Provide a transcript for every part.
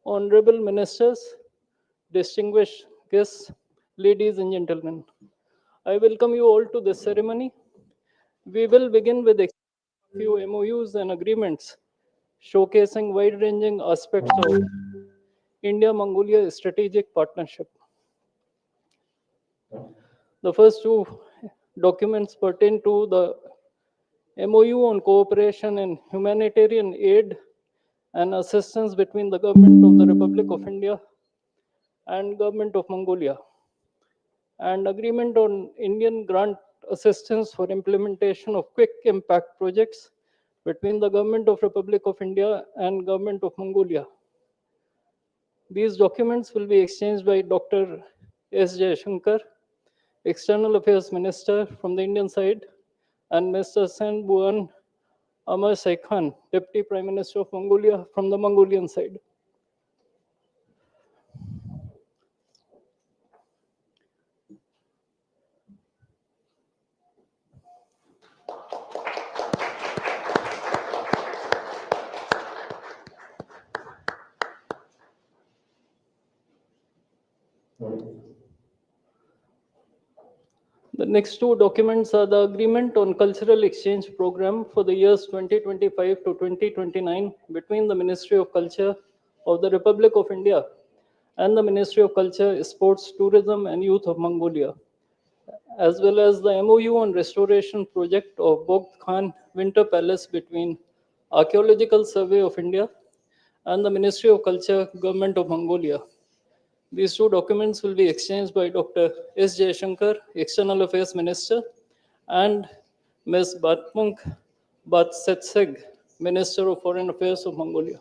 Honorable Ministers, distinguished guests, ladies and gentlemen, I welcome you all to this ceremony. We will begin with a few MOUs and agreements showcasing wide-ranging aspects of India-Mongolia strategic partnership. The first two documents pertain to the MOU on cooperation in humanitarian aid and assistance between the Government of the Republic of India and Government of Mongolia, and agreement on Indian grant assistance for implementation of quick impact projects between the Government of Republic of India and Government of Mongolia. These documents will be exchanged by Dr. S. Jaishankar, External Affairs Minister from the Indian side, and Mr. Sen Buan Amar Khan, Deputy Prime Minister of Mongolia from the Mongolian side. The next two documents are the Agreement on Cultural Exchange Program for the years 2025 to 2029 between the Ministry of Culture of the Republic of India and the Ministry of Culture, Sports, Tourism and Youth of Mongolia, as well as the MOU on restoration project of Bogd Khan Winter Palace between Archaeological Survey of India and the Ministry of Culture, Government of Mongolia. These two documents will be exchanged by Dr. S. Jaishankar, External Affairs Minister, and Ms. Batmunk Batsetseg, Minister of Foreign Affairs of Mongolia.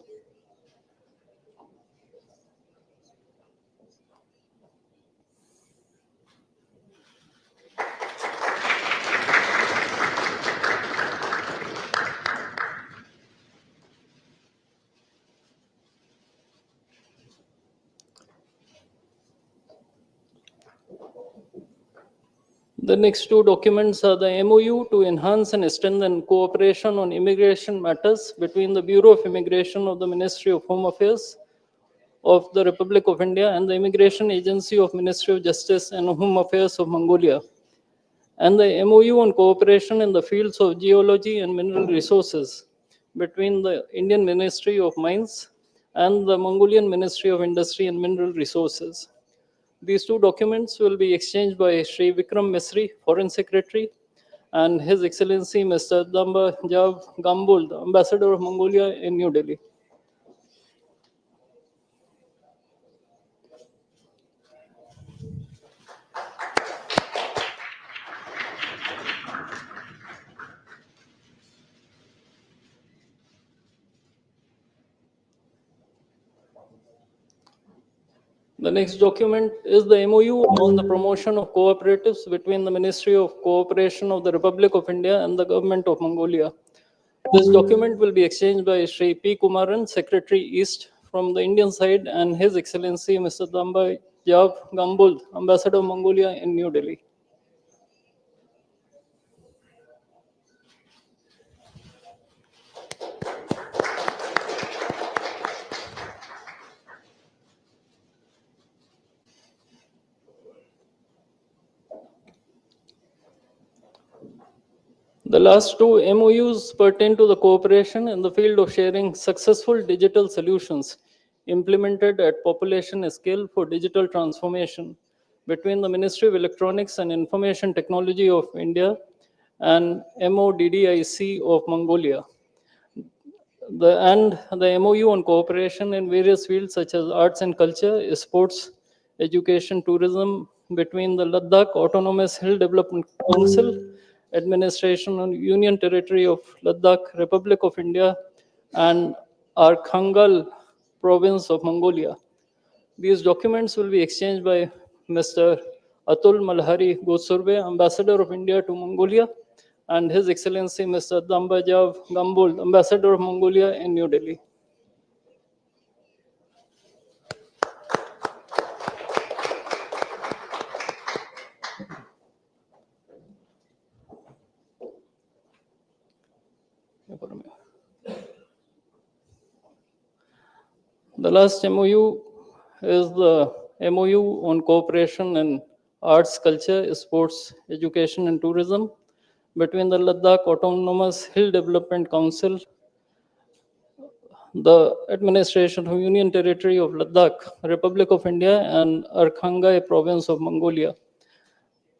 The next two documents are the MOU to enhance and strengthen cooperation on immigration matters between the Bureau of Immigration of the Ministry of Home Affairs of the Republic of India and the Immigration Agency of Ministry of Justice and Home Affairs of Mongolia, and the MOU on cooperation in the fields of geology and mineral resources between the Indian Ministry of Mines and the Mongolian Ministry of Industry and Mineral Resources. These two documents will be exchanged by Sri Vikram Misri, Foreign Secretary, and His Excellency Mr. Damba Jav Gambul, the Ambassador of Mongolia in New Delhi. The next document is the MOU on the promotion of cooperatives between the Ministry of Cooperation of the Republic of India and the Government of Mongolia. This document will be exchanged by Sri P. Kumaran, Secretary East from the Indian side, and His Excellency Mr. Damba Jav Gambul, Ambassador of Mongolia in New Delhi. The last two MOUs pertain to the cooperation in the field of sharing successful digital solutions implemented at population scale for digital transformation between the Ministry of Electronics and Information Technology of India and MODDIC of Mongolia. The MOU on cooperation in various fields such as arts and culture, sports, education, tourism between the Ladakh Autonomous Hill Development Council, Administration on Union Territory of Ladakh, Republic of India, and Arkhangal Province of Mongolia. These documents will be exchanged by Mr. Atul Malhari Gosurbe, Ambassador of India to Mongolia, and His Excellency Mr. Dambajav Gambul, Ambassador of Mongolia in New Delhi. The last MOU is the MOU on cooperation in arts, culture, sports, education, and tourism between the Ladakh Autonomous Hill Development Council, the administration of Union Territory of Ladakh, Republic of India, and Arkhangai Province of Mongolia.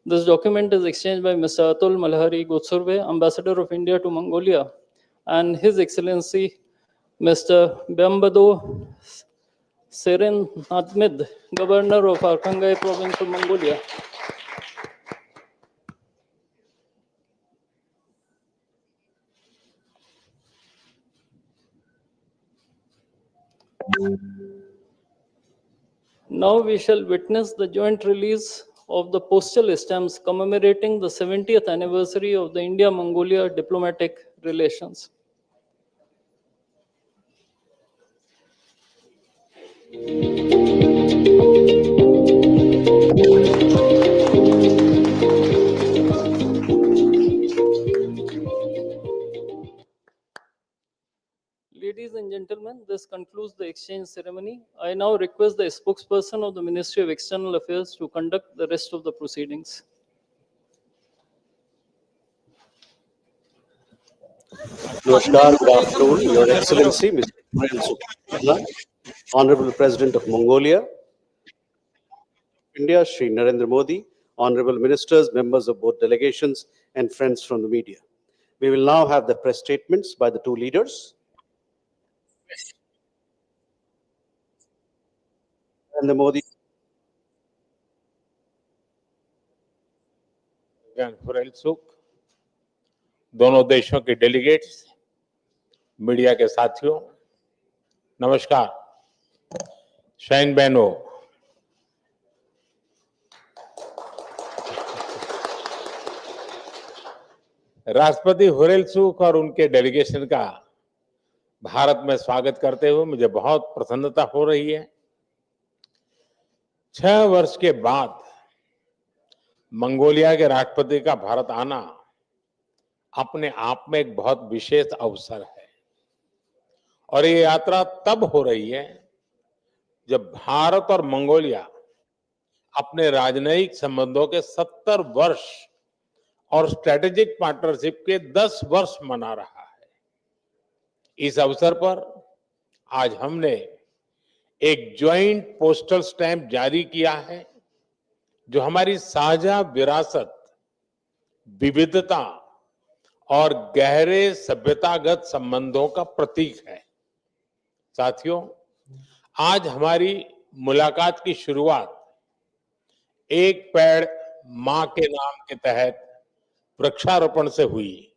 This document is exchanged by Mr. Atul Malhari Gotsurve, Ambassador of India to Mongolia, and His Excellency Mr. Bambado Seren Nadmid, Governor of Arkhangai Province of Mongolia. Now we shall witness the joint release of the postal stamps commemorating the 70th anniversary of the India-Mongolia diplomatic relations. Ladies and gentlemen, this concludes the exchange ceremony. I now request the spokesperson of the Ministry of External Affairs to conduct the rest of the proceedings. Namaskar, good afternoon, Your Excellency, Mr. Khurelsukh, Honorable President of Mongolia, India, Shri Narendra Modi, Honorable Ministers, members of both delegations, and friends from the media. We will now have the press statements by the two leaders. Narendra Modi. Khurelsukh, दोनों देशों के delegates, media के साथियों, नमस्कार। शहीन बहनों, राष्ट्रपति Khurelsukh और उनके डेलीगेशन का भारत में स्वागत करते हुए मुझे बहुत प्रसन्नता हो रही है। 6 वर्ष के बाद मंगोलिया के राष्ट्रपति का भारत आना अपने आप में एक बहुत विशेष अवसर है और ये यात्रा तब हो रही है जब भारत और मंगोलिया अपने राजनयिक संबंधों के 70 वर्ष और स्ट्रेटेजिक पार्टनरशिप के 10 वर्ष मना रहा है। इस अवसर पर आज हमने एक ज्वाइंट पोस्टल स्टैंप जारी किया है जो हमारी साझा विरासत, विविधता और गहरे सभ्यतागत संबंधों का प्रतीक है। साथियों, आज हमारी मुलाकात की शुरुआत एक पेड़ मां के नाम के तहत वृक्षारोपण से हुई।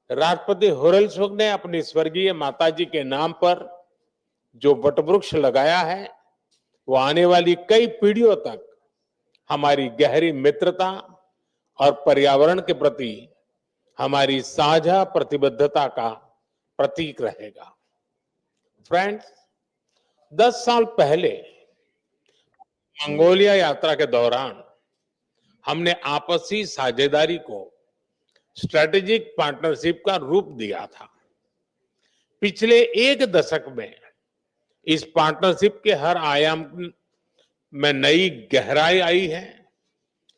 राष्ट्रपति खुरेलसुख ने अपनी स्वर्गीय माताजी के नाम पर जो वटवृक्ष लगाया है वो आने वाली कई पीढ़ियों तक हमारी गहरी मित्रता और पर्यावरण के प्रति हमारी साझा प्रतिबद्धता का प्रतीक रहेगा। फ्रेंड्स, 10 साल पहले मंगोलिया यात्रा के दौरान हमने आपसी साझेदारी को स्ट्रेटेजिक पार्टनरशिप का रूप दिया था। पिछले 1 दशक में इस पार्टनरशिप के हर आयाम में नई गहराई आई है,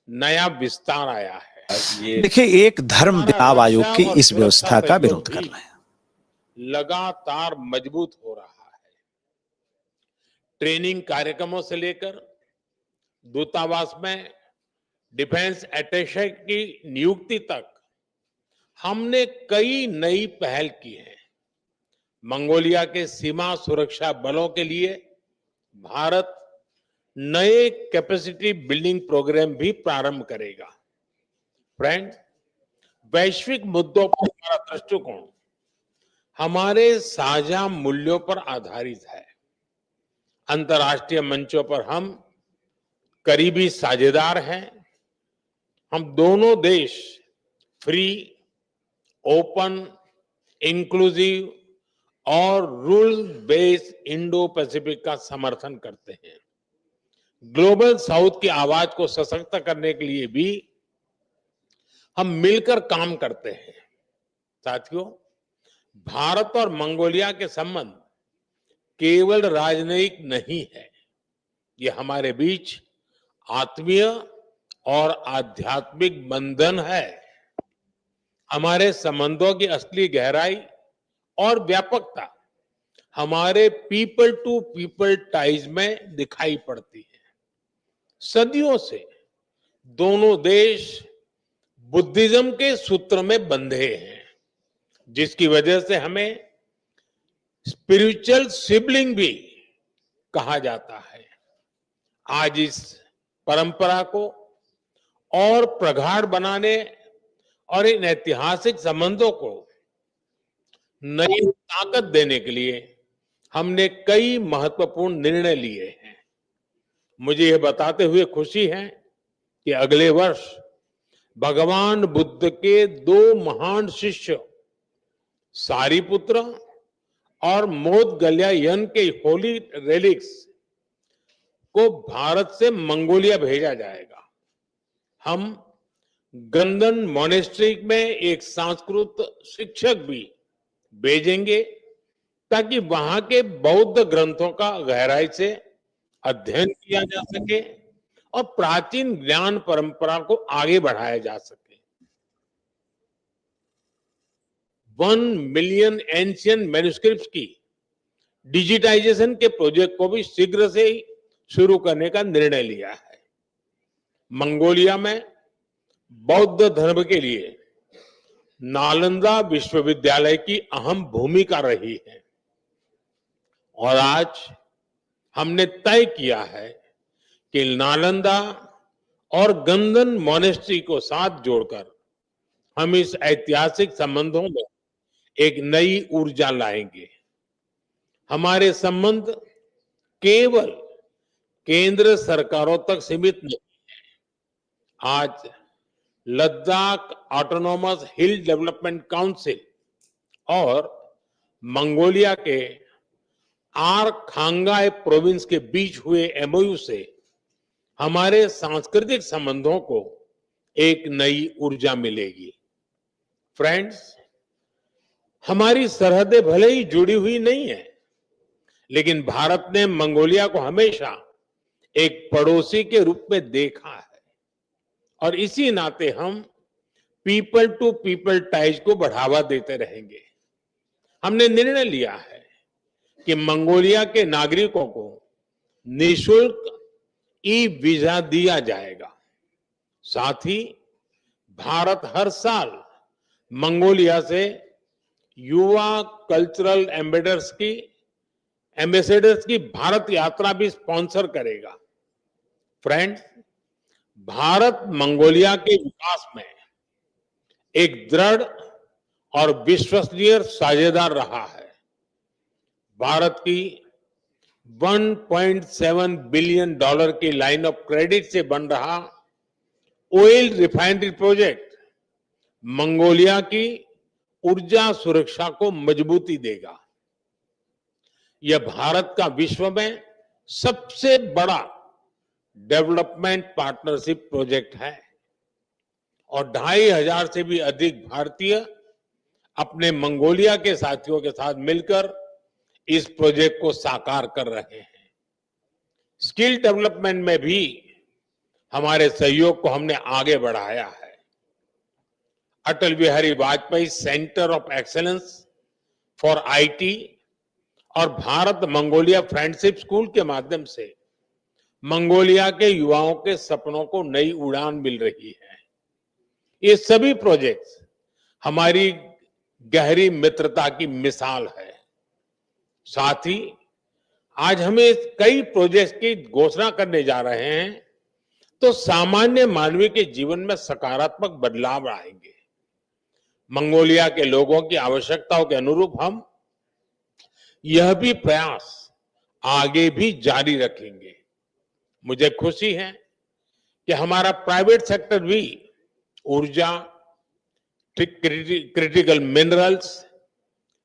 नया विस्तार आया है। देखिए, एक धर्म विकास आयोग की इस व्यवस्था का विरोध कर रहे हैं। लगातार मजबूत हो रहा है। ट्रेनिंग कार्यक्रमों से लेकर दूतावास में डिफेंस अटैचे की नियुक्ति तक हमने कई नई पहल की है। मंगोलिया के सीमा सुरक्षा बलों के लिए भारत नए कैपेसिटी बिल्डिंग प्रोग्राम भी प्रारंभ करेगा। फ्रेंड्स, वैश्विक मुद्दों पर हमारा दृष्टिकोण हमारे साझा मूल्यों पर आधारित है। अंतर्राष्ट्रीय मंचों पर हम करीबी साझेदार हैं। हम दोनों देश फ्री, ओपन, इंक्लूसिव और रूल बेस्ड इंडो पैसिफिक का समर्थन करते हैं। ग्लोबल साउथ की आवाज को सशक्त करने के लिए भी हम मिलकर काम करते हैं। साथियों, भारत और मंगोलिया के संबंध केवल राजनयिक नहीं है, ये हमारे बीच आत्मीय और आध्यात्मिक बंधन है। हमारे संबंधों की असली गहराई और व्यापकता हमारे पीपल टू पीपल टाइज में दिखाई पड़ती है। सदियों से दोनों देश बुद्धिज्म के सूत्र में बंधे हैं, जिसकी वजह से हमें स्पिरिचुअल सिबलिंग भी कहा जाता है। आज इस परंपरा को और प्रगाढ़ बनाने और इन ऐतिहासिक संबंधों को नई ताकत देने के लिए हमने कई महत्वपूर्ण निर्णय लिए हैं। मुझे यह बताते हुए खुशी है कि अगले वर्ष भगवान बुद्ध के दो महान शिष्य सारीपुत्र और मोदगल्यायन के होली रेलिक्स को भारत से मंगोलिया भेजा जाएगा। हम गंदन मोनेस्ट्री में एक संस्कृत शिक्षक भी भेजेंगे ताकि वहां के बौद्ध ग्रंथों का गहराई से अध्ययन किया जा सके और प्राचीन ज्ञान परंपरा को आगे बढ़ाया जा सके। 1 मिलियन एंशियंट मैन्युस्क्रिप्ट्स की डिजिटाइजेशन के प्रोजेक्ट को भी शीघ्र से ही शुरू करने का निर्णय लिया है। मंगोलिया में बौद्ध धर्म के लिए नालंदा विश्वविद्यालय की अहम भूमिका रही है और आज हमने तय किया है कि नालंदा और गंदन मोनेस्ट्री को साथ जोड़कर हम इस ऐतिहासिक संबंधों में एक नई ऊर्जा लाएंगे। हमारे संबंध केवल केंद्र सरकारों तक सीमित नहीं है। आज लद्दाख ऑटोनोमस हिल डेवलपमेंट काउंसिल और मंगोलिया के आरखांगाई प्रोविंस के बीच हुए एमओयू से हमारे सांस्कृतिक संबंधों को एक नई ऊर्जा मिलेगी। फ्रेंड्स, हमारी सरहदें भले ही जुड़ी हुई नहीं है, लेकिन भारत ने मंगोलिया को हमेशा एक पड़ोसी के रूप में देखा है और इसी नाते हम पीपल टू पीपल टाइज को बढ़ावा देते रहेंगे। हमने निर्णय लिया है कि मंगोलिया के नागरिकों को निशुल्क ई वीजा दिया जाएगा। साथ ही भारत हर साल मंगोलिया से युवा कल्चरल एम्बेसडर्स की भारत यात्रा भी स्पॉन्सर करेगा। फ्रेंड्स, भारत मंगोलिया के विकास में एक दृढ़ और विश्वसनीय साझेदार रहा है। भारत की 1.7 बिलियन डॉलर की लाइन ऑफ क्रेडिट से बन रहा ऑयल रिफाइनरी प्रोजेक्ट मंगोलिया की ऊर्जा सुरक्षा को मजबूती देगा। यह भारत का विश्व में सबसे बड़ा डेवलपमेंट पार्टनरशिप प्रोजेक्ट है और 2,500 से भी अधिक भारतीय अपने मंगोलिया के साथियों के साथ मिलकर इस प्रोजेक्ट को साकार कर रहे हैं। स्किल डेवलपमेंट में भी हमारे सहयोग को हमने आगे बढ़ाया है। Atal Bihari Vajpayee centre of excellence for IT और भारत मंगोलिया फ्रेंडशिप स्कूल के माध्यम से मंगोलिया के युवाओं के सपनों को नई उड़ान मिल रही है। ये सभी प्रोजेक्ट्स हमारी गहरी मित्रता की मिसाल है। साथ ही आज हमें कई प्रोजेक्ट्स की घोषणा करने जा रहे हैं तो सामान्य मानवीय के जीवन में सकारात्मक बदलाव आएंगे। मंगोलिया के लोगों की आवश्यकताओं के अनुरूप हम यह भी प्रयास आगे भी जारी रखेंगे। मुझे खुशी है कि हमारा प्राइवेट सेक्टर भी ऊर्जा, critical minerals,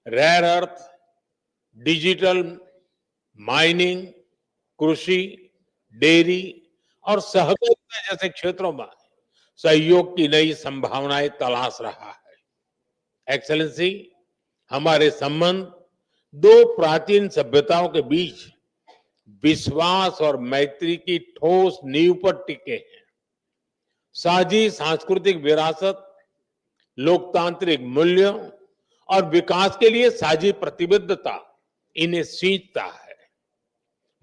rare earth, digital mining, कृषि, डेयरी और सहकारिता जैसे क्षेत्रों में सहयोग की नई संभावनाएं तलाश रहा है। एक्सेलेंसी, हमारे संबंध दो प्राचीन सभ्यताओं के बीच विश्वास और मैत्री की ठोस नींव पर टिके हैं। साझी सांस्कृतिक विरासत, लोकतांत्रिक मूल्यों और विकास के लिए साझी प्रतिबद्धता इन्हें सींचता है।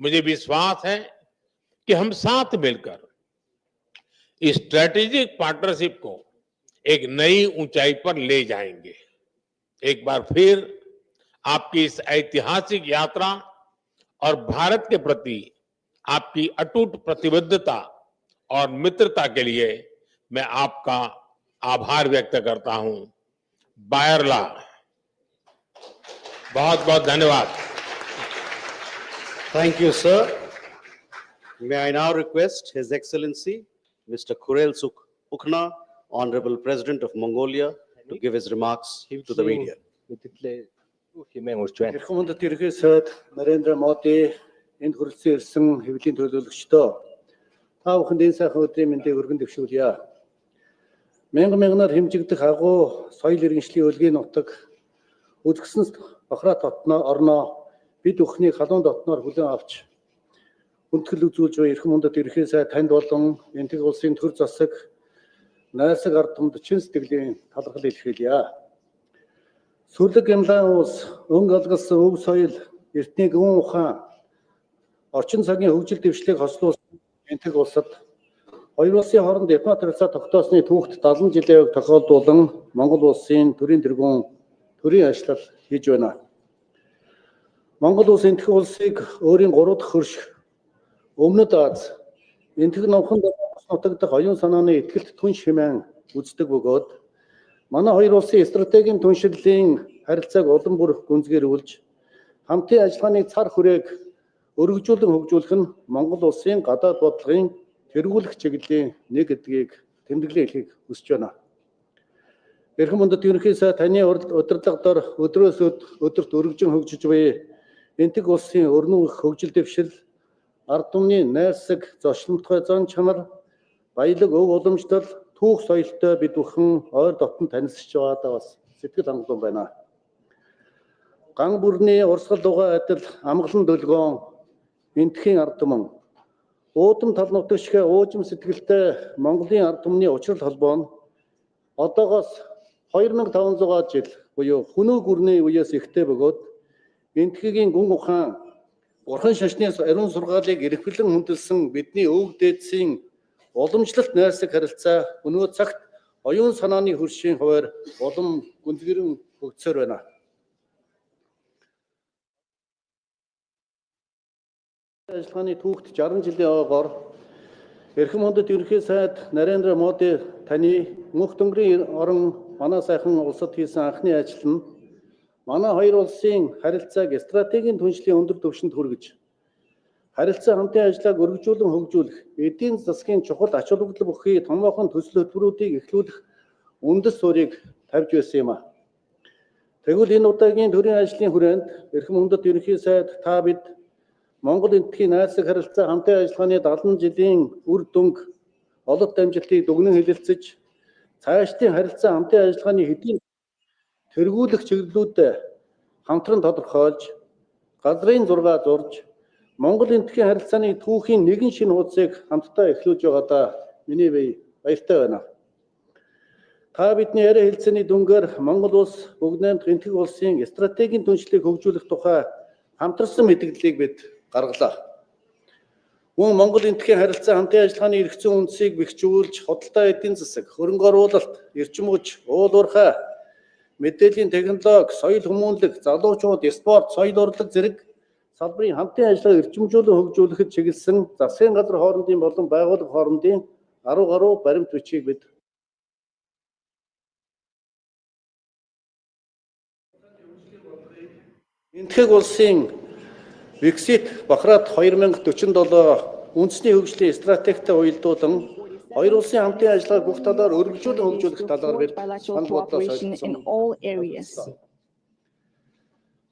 मुझे विश्वास है कि हम साथ मिलकर इस स्ट्रेटेजिक पार्टनरशिप को एक नई ऊंचाई पर ले जाएंगे। एक बार फिर आपकी इस ऐतिहासिक यात्रा और भारत के प्रति आपकी अटूट प्रतिबद्धता और मित्रता के लिए मैं आपका आभार व्यक्त करता हूं। बायरला, बहुत बहुत धन्यवाद। Thank you, sir. May I now request His Excellency, Mr. Khurelsukh Ukhnaa, Honorable President of Mongolia, to give his remarks to the media. Эрхэмэнд ерхийсэд Narendra Modi энд хүрэлцэн ирсэн хэвлэлийн төлөөлөгчдөө та бүхэнд энэ сайхан өдрийн мэндийг өргөн дэвшүүлье. Мянган-мянганаар хэмжигдэх агуу соёл иргэншлийн өлгийн нутаг үзэгсэн бахраа дотноо орноо бид бүхний халуун дотноор хүлээн авч хүндэтгэл үзүүлж буй эрхэмэнд ерхийсэд танд болон энтэг улсын төр засаг найрсаг ард түмэд чин сэтгэлийн талархал илэрхийлье. Сүлэг Гямлан улс өнгө алгалсан өв соёл эртний гүн ухаан орчин цагийн хөгжил дэвшлиг хослуулсан энтэг улсад хоёр улсын хооронд дипломат харилцаа тогтоосны түүхт 70 жилийн өмнө тохиолдуулан Монгол улсын төрийн тэргүүн төрийн ажил хийж байна. Монгол улс энтэг улсыг өөрийн 3 дахь хөрш Өмнөд Аз энтэг номхон нутагдах оюун санааны ихтгэлт түн шимэн үздэг бөгөөд манай хоёр улсын стратегийн түншлэлийн харилцааг улам бүр гүнзгийрүүлж хамтын ажиллагааны цар хүрээг өргөжүүлэн хөгжүүлэх нь Монгол улсын гадаад бодлогын тэргүүлэх чиглэлийн нэг гэдгийг тэмдэглэн хэлхийг хүсэж байна. Эрхэмэнд ерөнхийдөө таны удирдлагаар өдрөөс өдөрт өргөжин хөгжиж буй энтэг улсын өрнөн хөгжил дэвшил ард түмний найрсаг зочломтгой зан чанар баялаг өв уламжлал түүх соёлтой бид бүхэн ойр дотн танилцж байгаадаа бас сэтгэл хангалуун байна. Ган бүрний урсгал дугаа адил амгалан дөлгөөн энтхийн ард түмэн уудам тал нутагшгэ уужим сэтгэлтэй Монголын ард түмний учрал холбоо нь одоогоос 2500 жил буюу хүнөө гүрний үеэс ихтэй бөгөөд энтхийн гүн ухаан Бурхан шашны ариун сургаалыг эрхвлэн хүндэлсэн бидний өвөг дээдсийн уламжлалт найрсаг харилцаа өнөө цагт оюун санааны хөршийн хуваар улам гүнзгийрэн хөгжсөөр байна. Ажиллагааны түүхт 60 жилийн ойгоор эрхэмэнд ерөнхий сайд Narendra Modi таны мөнх дөнгөрийн орон манай сайхан улсад хийсэн анхны ажил нь манай хоёр улсын харилцааг стратегийн түншлийн өндөр түвшинд хүргэж харилцаа хамтын ажлааг өргөжүүлэн хөгжүүлэх, эдийн засгийн чухал ач холбогдол бүхий томоохон төсөл хөтөлбөрүүдийг эхлүүлэх үндэс суурийг тавьж байсан юм а. Тэгвэл энэ удаагийн төрийн ажлын хүрээнд эрхэмэндэд ерөнхий сайд та бид Монгол энтхийн найрсаг харилцаа хамтын ажиллагааны 70 жилийн үр дүнг олонт амжилтыг дүгнэн хэлэлцэж цаашдын харилцаа хамтын ажиллагааны хэдийн тэргүүлэх чиглэлүүдэд хамтран тодорхойлж газрын зураг зурж Монгол энтхийн харилцааны түүхийн нэгэн шинэ хуудсыг хамтдаа эхлүүлж байгаадаа миний бие баяртай байна. Та бидний яриа хэлцээний дүнгээр Монгол улс бүгд найрамдах энтэг улсын стратегийн түншлийг хөгжүүлэх тухай хамтарсан мэдээллийг бид гаргалаа. Мөн Монгол энтхийн харилцаа хамтын ажиллагааны эрх зүйн үндсийг бэхжүүлж, худалдаа эдийн засаг, хөрөнгө оруулалт, эрчим хүч, уул уурхай, мэдээллийн технологи, соёл хүмүүнлэг, залуучууд, спорт, соёл урлаг зэрэг салбарын хамтын ажиллагааг эрчимжүүлэн хөгжүүлэхэд чиглэсэн засгийн газар хоорондын болон байгууллага хоорондын 10 гаруй баримт бичгийг бид энтхэг улсын Brexit бахраад 2047 үндэсний хөгжлийн стратегтэй уялдуулан хоёр улсын хамтын ажиллагааг бүх талаар өргөжүүлэн хөгжүүлэх талаар бид санал бодлоо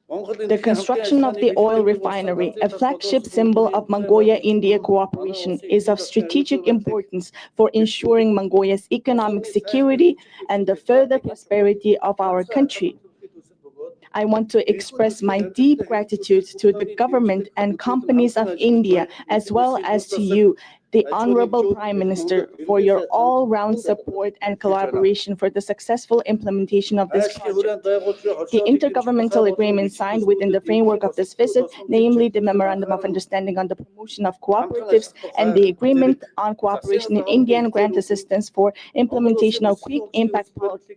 The construction of the oil refinery, a flagship symbol of Mongolia-India cooperation, is of strategic importance for ensuring Mongolia's economic security and the further prosperity of our country. I want to express my deep gratitude to the government and companies of India, as well as to you, the Honorable Prime Minister, for your all-round support and collaboration for the successful implementation of this project. The intergovernmental agreement signed within the framework of this visit, namely the Memorandum of Understanding on the Promotion of Cooperatives and the Agreement on Cooperation in India and Grant Assistance for Implementation of Quick Impact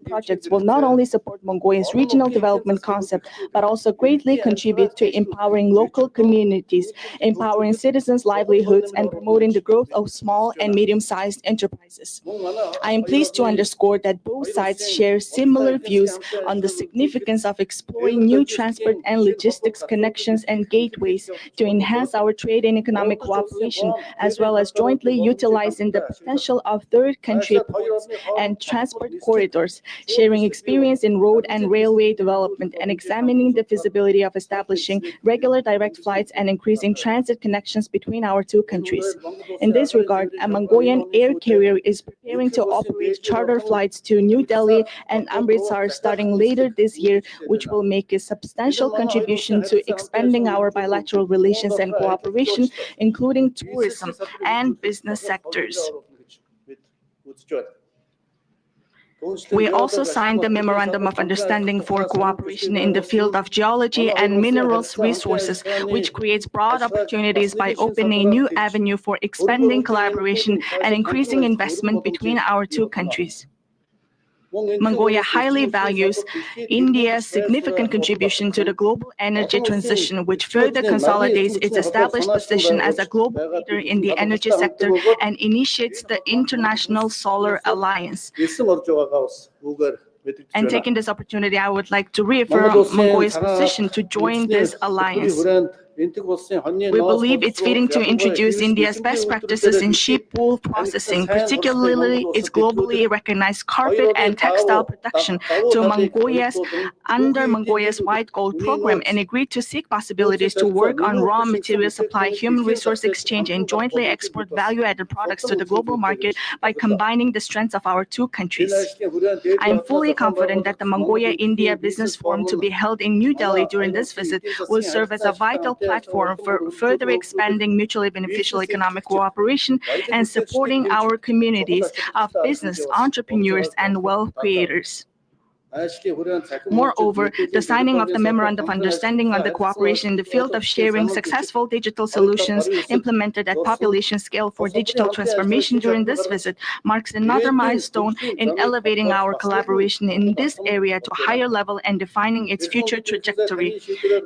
Projects, will not only support Mongolia's regional development concept, but also greatly contribute to empowering local communities, empowering citizens' livelihoods, and promoting the growth of small and medium-sized enterprises. I am pleased to underscore that both sides share similar views on the significance of exploring new transport and logistics connections and gateways to enhance our trade and economic cooperation, as well as jointly utilizing the potential of third country ports and transport corridors, sharing experience in road and railway development, and examining the feasibility of establishing regular direct flights and increasing transit connections between our two countries. In this regard, a Mongolian air carrier is preparing to operate charter flights to New Delhi and Amritsar starting later this year, which will make a substantial contribution to expanding our bilateral relations and cooperation, including tourism and business sectors. We also signed the Memorandum of Understanding for Cooperation in the field of geology and minerals resources, which creates broad opportunities by opening a new avenue for expanding collaboration and increasing investment between our two countries. Mongolia highly values India's significant contribution to the global energy transition, which further consolidates its established position as a global leader in the energy sector and initiates the International Solar Alliance. And taking this opportunity, I would like to reaffirm Mongolia's position to join this alliance. We believe it's fitting to introduce India's best practices in sheep wool processing, particularly its globally recognized carpet and textile production, to Mongolia's under Mongolia's White Gold program, and agreed to seek possibilities to work on raw material supply, human resource exchange, and jointly export value-added products to the global market by combining the strengths of our two countries. I am fully confident that the Mongolia-India Business Forum to be held in New Delhi during this visit will serve as a vital platform for further expanding mutually beneficial economic cooperation and supporting our communities of business, entrepreneurs, and wealth creators. Moreover, the signing of the Memorandum of Understanding on the cooperation in the field of sharing successful digital solutions implemented at population scale for digital transformation during this visit marks another milestone in elevating our collaboration in this area to a higher level and defining its future trajectory.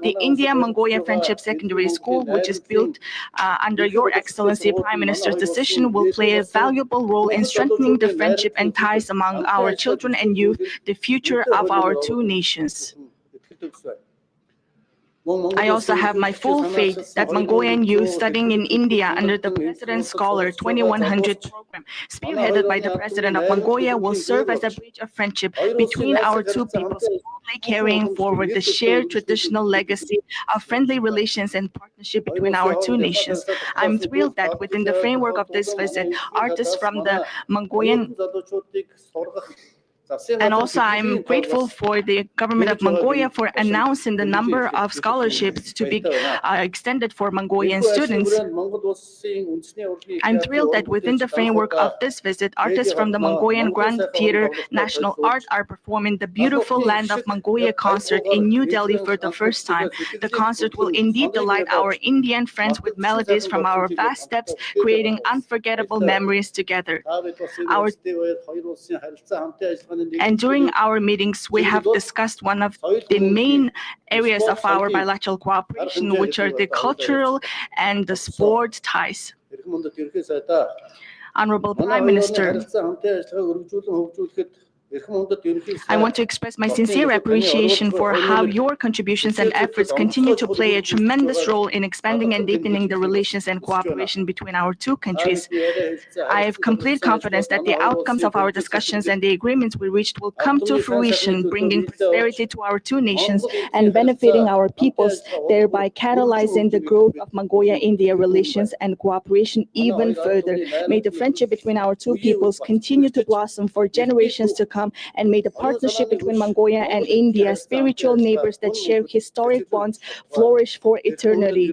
The India-Mongolia Friendship Secondary School, which is built under Your Excellency Prime Minister's decision, will play a valuable role in strengthening the friendship and ties among our children and youth, the future of our two nations. I also have my full faith that Mongolian youth studying in India under the President's Scholar 2100 program, spearheaded by the President of Mongolia, will serve as a bridge of friendship between our two peoples, boldly carrying forward the shared traditional legacy of friendly relations and partnership between our two nations. I'm thrilled that within the framework of this visit, artists from the Mongolian and also, I'm grateful for the government of Mongolia for announcing the number of scholarships to be extended for Mongolian students. I'm thrilled that within the framework of this visit, artists from the Mongolian Grand Theatre National Art are performing the Beautiful Land of Mongolia concert in New Delhi for the first time. The concert will indeed delight our Indian friends with melodies from our vast steppes, creating unforgettable memories together. And during our meetings, we have discussed one of the main areas of our bilateral cooperation, which are the cultural and the sport ties. Honorable Prime Minister, I want to express my sincere appreciation for how your contributions and efforts continue to play a tremendous role in expanding and deepening the relations and cooperation between our two countries. I have complete confidence that the outcomes of our discussions and the agreements we reached will come to fruition, bringing prosperity to our two nations and benefiting our peoples, thereby catalyzing the growth of Mongolia-India relations and cooperation even further. May the friendship between our two peoples continue to blossom for generations to come, come and may the partnership between Mongolia and India, spiritual neighbors that share historic bonds, flourish for eternity.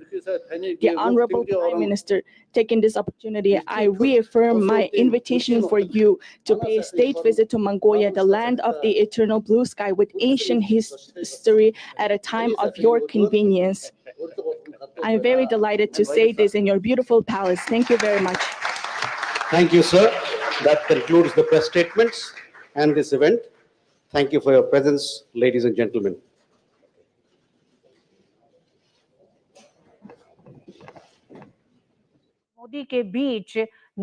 The Honorable Prime Minister, taking this opportunity, I reaffirm my invitation for you to pay a state visit to Mongolia, the land of the eternal blue sky with ancient history at a time of your convenience. I am very delighted to say this in your beautiful palace. Thank you very much. Thank you, sir. That concludes the press statements and this event. Thank you for your presence, ladies and gentlemen. Modi के बीच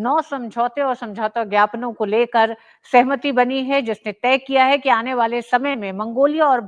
9 समझौते और समझौता ज्ञापनों को लेकर सहमति बनी है, जिसने तय किया है कि आने वाले समय में मंगोलिया और